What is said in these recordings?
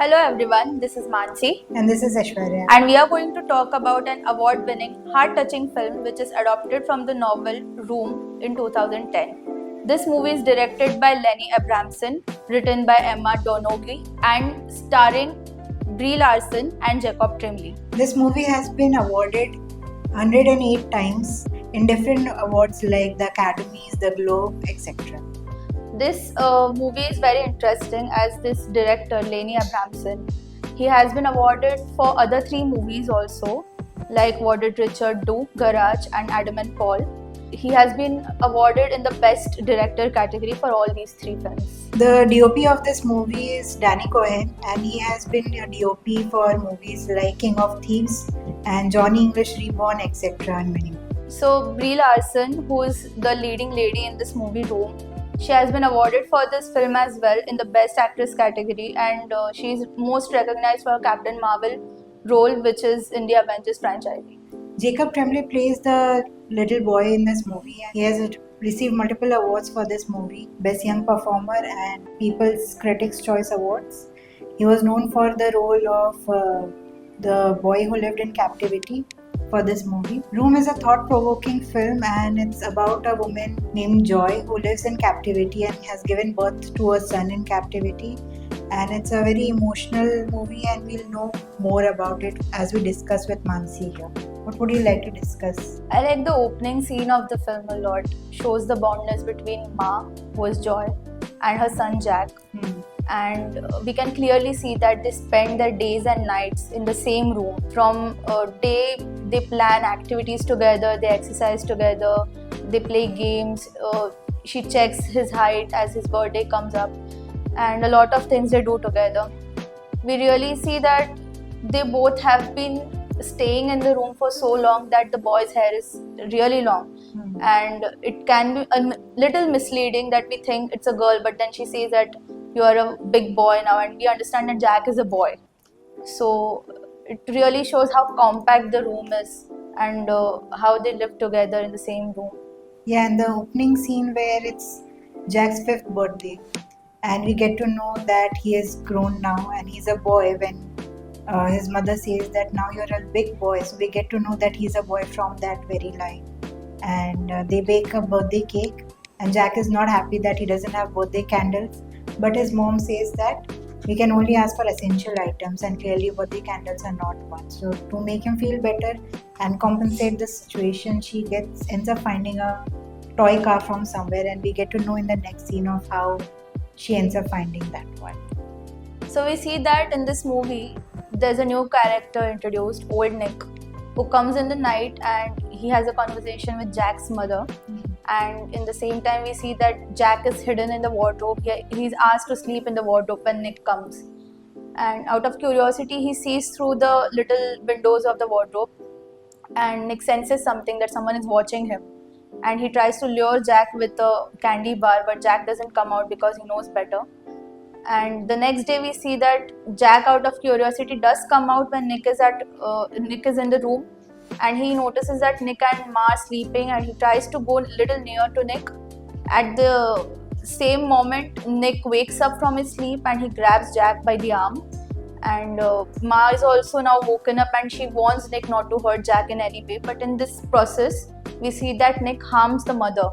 Hello everyone, this is Mansi And this is Aishwarya. and we are going to talk about an award-winning, heart-touching film which is adapted from the novel Room in 2010. This movie is directed by Lenny Abramson, written by Emma Donoghue and starring Brie Larson and Jacob Tremblay. This movie has been awarded 108 times in different awards like the Academies, the Globe, etc. This movie is very interesting as this director, Lenny Abramson, he has been awarded for other 3 movies also, like What Did Richard Do, Garage and Adam and Paul. He has been awarded in the Best Director category for all these 3 films. The DOP of this movie is Danny Cohen, and he has been a DOP for movies like King of Thieves and Johnny English Reborn, etc. and many more. So Brie Larson, who is the leading lady in this movie Room, she has been awarded for this film as well in the Best Actress category, and she is most recognized for her Captain Marvel role, which is in the Avengers franchise. Jacob Tremblay plays the little boy in this movie. He has received multiple awards for this movie, Best Young Performer and People's Critics' Choice Awards. He was known for the role of the boy who lived in captivity for this movie. Room is a thought-provoking film, and it's about a woman named Joy who lives in captivity and has given birth to a son in captivity. And it's a very emotional movie, and we'll know more about it as we discuss with Mansi here. What would you like to discuss? I like the opening scene of the film a lot. Shows the bondness between Ma, who is Joy, and her son Jack. And we can clearly see that they spend their days and nights in the same room. From day they plan activities together, they exercise together, they play games. She checks his height as his birthday comes up, and a lot of things they do together. We really see that they both have been staying in the room for so long that the boy's hair is really long. And it can be a little misleading that we think it's a girl, but then she says that you are a big boy now, and we understand that Jack is a boy. So it really shows how compact the room is and how they live together in the same room. Yeah, and the opening scene where it's Jack's 5th birthday, and we get to know that he is grown now and he's a boy when his mother says that now you're a big boy. So we get to know that he's a boy from that very line. And they bake a birthday cake, and Jack is not happy that he doesn't have birthday candles, but his mom says that we can only ask for essential items, and clearly birthday candles are not one. So to make him feel better and compensate the situation, she ends up finding a toy car from somewhere, and we get to know in the next scene of how she ends up finding that one. So we see that in this movie there's a new character introduced, Old Nick, who comes in the night and he has a conversation with Jack's mother. And in the same time we see that Jack is hidden in the wardrobe. He's asked to sleep in the wardrobe when Nick comes, and out of curiosity he sees through the little windows of the wardrobe, and Nick senses something, that someone is watching him, and he tries to lure Jack with a candy bar, but Jack doesn't come out because he knows better. And the next day we see that Jack, out of curiosity, does come out when Nick is in the room, and he notices that Nick and Ma are sleeping, and he tries to go a little near to Nick. At the same moment, Nick wakes up from his sleep and he grabs Jack by the arm, and Ma is also now woken up and she warns Nick not to hurt Jack in any way. But in this process we see that Nick harms the mother,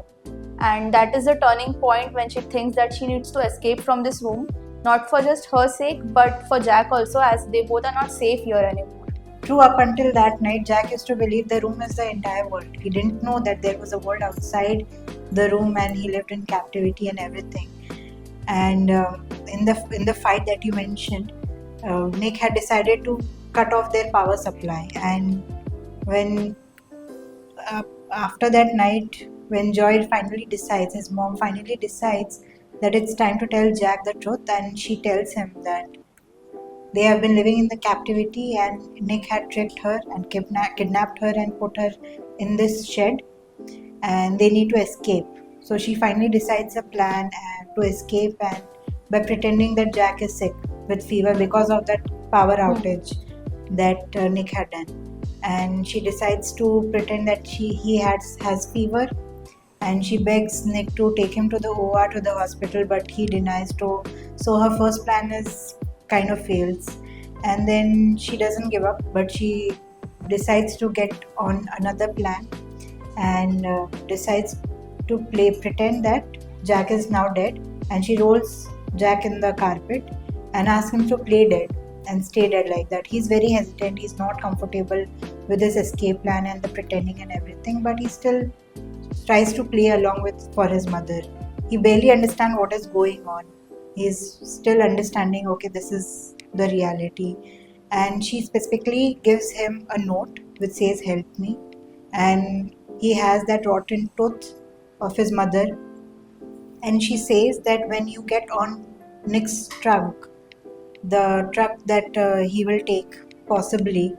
and that is the turning point when she thinks that she needs to escape from this room, not for just her sake but for Jack also, as they both are not safe here anymore. True, up until that night, Jack used to believe the room is the entire world. He didn't know that there was a world outside the room, and he lived in captivity and everything. And in the fight that you mentioned, Nick had decided to cut off their power supply. And when after that night, when Joy finally decides, his mom finally decides that it's time to tell Jack the truth, and she tells him that they have been living in the captivity and Nick had tricked her and kidnapped her and put her in this shed, and they need to escape. So she finally decides a plan to escape, and by pretending that Jack is sick with fever because of that power outage that Nick had done. And she decides to pretend that he has fever, and she begs Nick to take him to the OR, to the hospital, but he denies to. So her first plan is kind of fails, and then she doesn't give up, but she decides to get on another plan and decides to pretend that Jack is now dead, and she rolls Jack in the carpet and asks him to play dead and stay dead like that. He's very hesitant, he's not comfortable with his escape plan and the pretending and everything, but he still tries to play along with for his mother. He barely understands what is going on. He's still understanding, okay, this is the reality. And she specifically gives him a note which says, "Help me." And he has that rotten tooth of his mother. And she says that when you get on Nick's truck, the truck that he will take possibly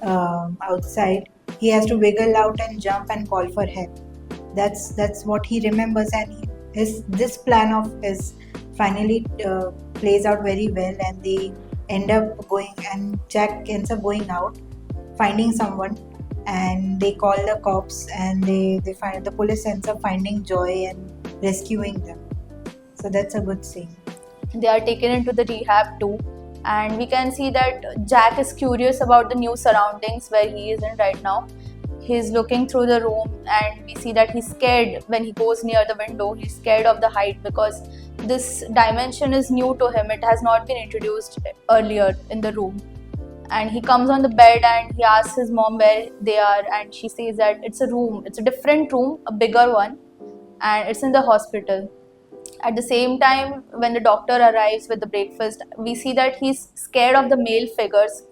outside, he has to wiggle out and jump and call for help. That's what he remembers, and this plan of his finally plays out very well, and they end up going, and Jack ends up going out, finding someone, and they call the cops, and they find the police ends up finding Joy and rescuing them. So that's a good scene. They are taken into the rehab too, and we can see that Jack is curious about the new surroundings where he is in right now. He's looking through the room, and we see that he's scared when he goes near the window. He's scared of the height because this dimension is new to him. It has not been introduced earlier in the room. And he comes on the bed and he asks his mom where they are, and she says that it's a room, it's a different room, a bigger one, and it's in the hospital. At the same time, when the doctor arrives with the breakfast, we see that he's scared of the male figures,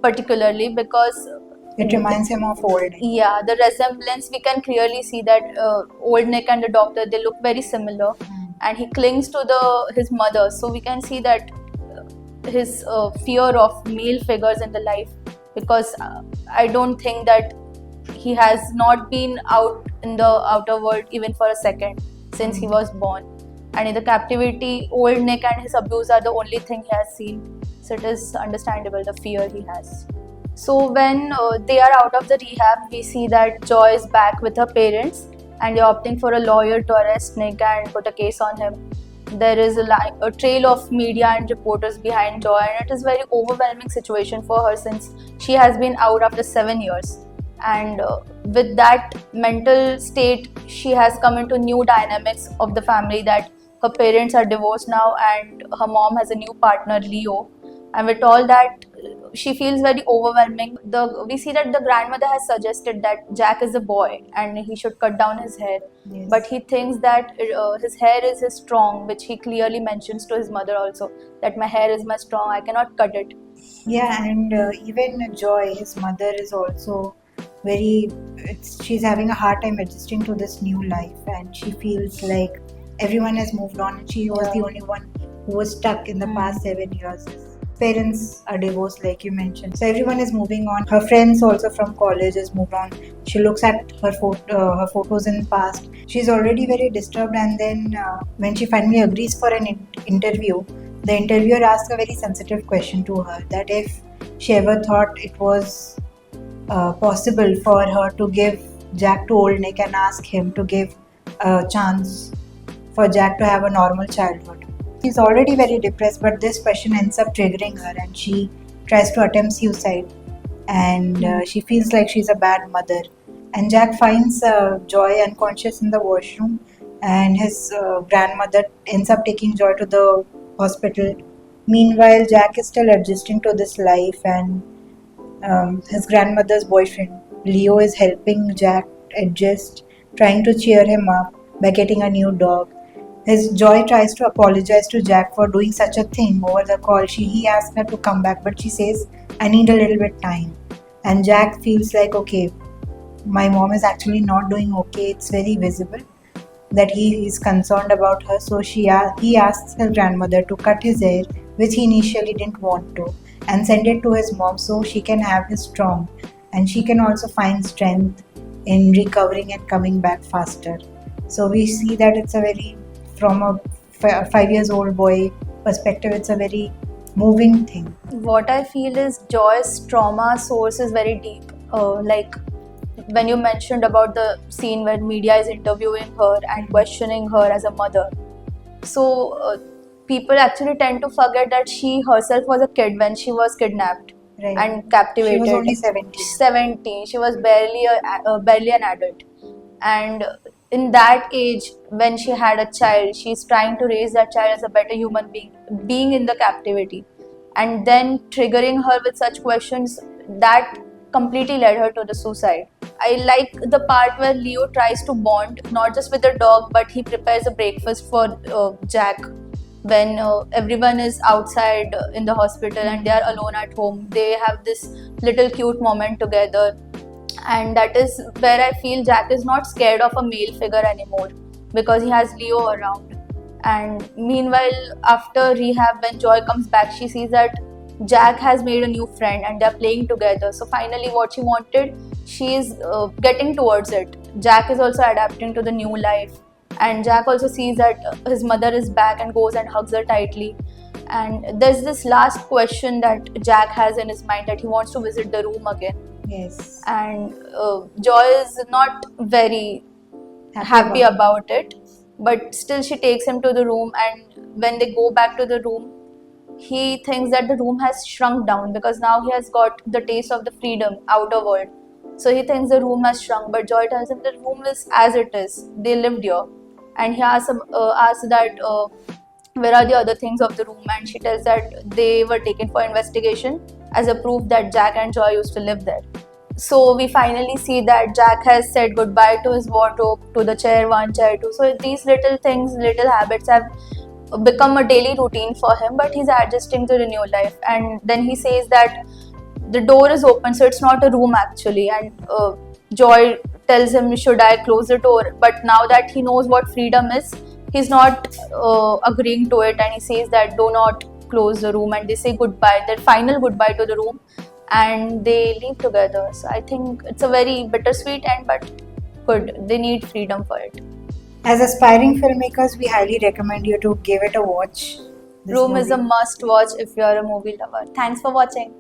particularly because It reminds him of old Nick. yeah, the resemblance, we can clearly see that old Nick and the doctor, they look very similar, and he clings to his mother. So we can see that his fear of male figures in the life, because I don't think that he has not been out in the outer world even for a second since he was born, and in the captivity, old Nick and his abuse are the only thing he has seen. So it is understandable the fear he has. So when they are out of the rehab, we see that Joy is back with her parents, and they're opting for a lawyer to arrest Nick and put a case on him. There is a trail of media and reporters behind Joy, and it is a very overwhelming situation for her since she has been out after 7 years. And with that mental state, she has come into new dynamics of the family, that her parents are divorced now and her mom has a new partner, Leo. And with all that, she feels very overwhelming. We see that the grandmother has suggested that Jack is a boy and he should cut down his hair. Yes. But he thinks that his hair is his strong, which he clearly mentions to his mother also, that my hair is my strong, I cannot cut it. Yeah, and even Joy, his mother, is also she's having a hard time adjusting to this new life, and she feels like everyone has moved on and she was the only one who was stuck in the past 7 years. Parents are divorced, like you mentioned, so everyone is moving on. Her friends also from college has moved on. She looks at her photos in the past. She's already very disturbed, and then when she finally agrees for an interview, the interviewer asks a very sensitive question to her, that if she ever thought it was possible for her to give Jack to old Nick and ask him to give a chance for Jack to have a normal childhood. She's already very depressed, but this question ends up triggering her, and she tries to attempt suicide, and she feels like she's a bad mother. And Jack finds Joy unconscious in the washroom, and his grandmother ends up taking Joy to the hospital. Meanwhile, Jack is still adjusting to this life, and his grandmother's boyfriend, Leo, is helping Jack adjust, trying to cheer him up by getting a new dog. His Joy tries to apologize to Jack for doing such a thing over the call. He asks her to come back, but she says, "I need a little bit time." And Jack feels like, okay, my mom is actually not doing okay. It's very visible that he is concerned about her. So he asks her grandmother to cut his hair, which he initially didn't want to, and send it to his mom so she can have his strong, and she can also find strength in recovering and coming back faster. So we see that it's a very, from a 5-year-old boy perspective, it's a very moving thing. What I feel is Joy's trauma source is very deep. Like when you mentioned about the scene where media is interviewing her and questioning her as a mother. So people actually tend to forget that she herself was a kid when she was kidnapped Right. and captivated. She was only 17. 17. She was barely an adult. And in that age, when she had a child, she's trying to raise that child as a better human being in the captivity. And then triggering her with such questions, that completely led her to the suicide. I like the part where Leo tries to bond not just with the dog, but he prepares a breakfast for Jack when everyone is outside in the hospital and they are alone at home. They have this little cute moment together, and that is where I feel Jack is not scared of a male figure anymore because he has Leo around. And meanwhile, after rehab, when Joy comes back, she sees that Jack has made a new friend and they're playing together. So finally, what she wanted, she is getting towards it. Jack is also adapting to the new life, and Jack also sees that his mother is back and goes and hugs her tightly. And there's this last question that Jack has in his mind, that he wants to visit the room again. Yes. And Joy is not very happy about it, but still she takes him to the room, and when they go back to the room, he thinks that the room has shrunk down because now he has got the taste of the freedom, outer world. So he thinks the room has shrunk, but Joy tells him the room is as it is. They lived here. And he asks that where are the other things of the room, and she tells that they were taken for investigation as a proof that Jack and Joy used to live there. So we finally see that Jack has said goodbye to his wardrobe, to the chair 1, chair 2. So these little things, little habits have become a daily routine for him, but he's adjusting to the new life. And then he says that the door is open, so it's not a room actually. And Joy tells him, should I close the door? But now that he knows what freedom is, he's not agreeing to it, and he says that do not close the room. And they say goodbye, their final goodbye to the room, and they leave together. So I think it's a very bittersweet end, but good. They need freedom for it. As aspiring filmmakers, we highly recommend you to give it a watch. This Room is a movie. must watch if you're a movie lover. Thanks for watching.